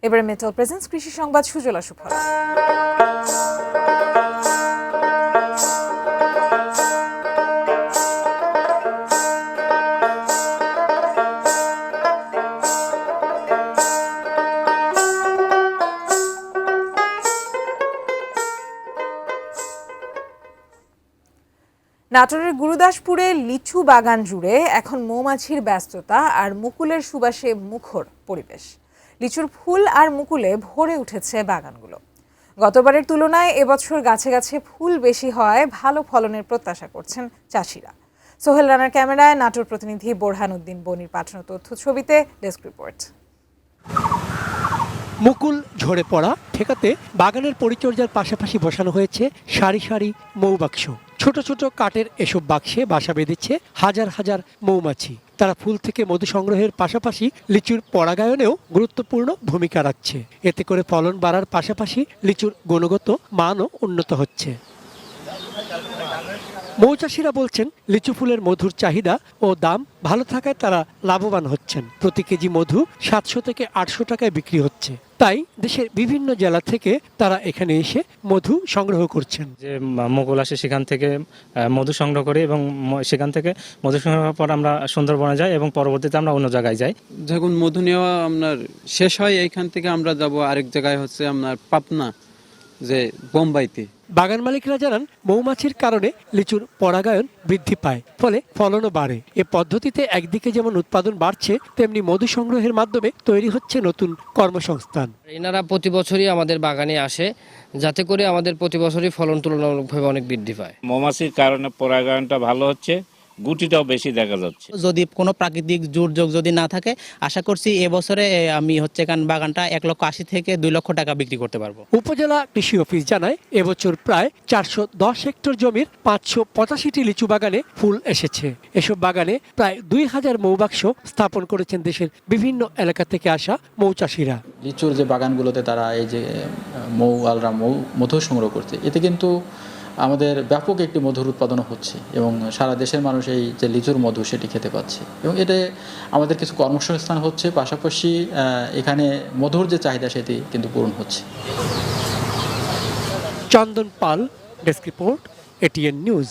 এবারে metal presence কৃষি সংবাদ সুজলা সুফলা। নাটোরের গুরুদাসপুরে লিচু বাগান জুড়ে এখন মৌমাছির ব্যস্ততা আর মুকুলের সুবাসে মুখর পরিবেশ। লিচুর ফুল আর মুকুলে ভরে উঠেছে বাগানগুলো। গতবারের তুলনায় এবছর গাছে গাছে ফুল বেশি হওয়ায় ভালো ফলনের প্রত্যাশা করছেন চাষিরা। সোহেল রানার ক্যামেরায় নাটোর প্রতিনিধি বোরহান উদ্দিন বনির পাঠানো তথ্য ছবিতে ডেস্ক রিপোর্ট। মুকুল ঝরে পড়া ঠেকাতে বাগানের পরিচর্যার পাশাপাশি বসানো হয়েছে সারি সারি মৌবাক্স। ছোট ছোট কাঠের এসব বাক্সে বাসা বেঁধেছে হাজার হাজার মৌমাছি। তারা ফুল থেকে মধু সংগ্রহের পাশাপাশি লিচুর পরাগায়নেও গুরুত্বপূর্ণ ভূমিকা রাখছে। এতে করে ফলন বাড়ার পাশাপাশি লিচুর গুণগত মানও উন্নত হচ্ছে। মৌচাষীরা বলছেন লিচু ফুলের মধুর চাহিদা ও দাম ভালো থাকায় তারা লাভবান হচ্ছেন। প্রতি কেজি মধু 700 থেকে 800 টাকায় বিক্রি হচ্ছে। তাই দেশের বিভিন্ন জেলা থেকে তারা এখানে এসে মধু সংগ্রহ করছেন। যে মুকুল আসে সেখান থেকে মধু সংগ্রহ করি এবং সেখান থেকে মধু সংগ্রহের পর আমরা সুন্দরবনে যাই এবং পরবর্তীতে আমরা অন্য জায়গায় যাই। যখন মধু নেওয়া আপনার শেষ হয় এইখান থেকে আমরা যাব আরেক জায়গায় হচ্ছে আপনার পাবনা, যে বোম্বাইতে। বাগান মালিকরা জানান মৌমাছির কারণে লিচুর পরাগায়ন বৃদ্ধি পায়, ফলে ফলনও বাড়ে। এ পদ্ধতিতে একদিকে যেমন উৎপাদন বাড়ছে, তেমনি মধু সংগ্রহের মাধ্যমে তৈরি হচ্ছে নতুন কর্মসংস্থান। এনারা প্রতি বছরই আমাদের বাগানে আসে, যাতে করে আমাদের প্রতি বছরই ফলন তুলনামূলকভাবে অনেক বৃদ্ধি পায়। মৌমাছির কারণে পরাগায়নটা ভালো হচ্ছে, গুটিটাও বেশি দেখা যাচ্ছে। যদি কোনো প্রাকৃতিক দুর্যোগ যদি না থাকে, আশা করছি এবছরে আমি বাগানটা 1,80,000 থেকে 2 লক্ষ টাকা বিক্রি করতে পারবো। উপজেলা কৃষি অফিস জানায় এবছর প্রায় 410 হেক্টর জমির 585টি লিচু বাগানে ফুল এসেছে। এসব বাগানে প্রায় 2000 মৌবাক্স স্থাপন করেছেন দেশের বিভিন্ন এলাকা থেকে আসা মৌচাষীরা। লিচুর যে বাগানগুলোতে তারা এই যে মধু সংগ্রহ করছে, এতে কিন্তু আমাদের ব্যাপক একটি মধুর উৎপাদন হচ্ছে এবং সারা দেশের মানুষ এই যে লিচুর মধু সেটি খেতে পাচ্ছে এবং এটা আমাদের কিছু কর্মসংস্থান হচ্ছে, পাশাপাশি এখানে মধুর যে চাহিদা সেটি কিন্তু পূরণ হচ্ছে। চন্দন পাল, ডেস্ক রিপোর্ট, এটিএন নিউজ।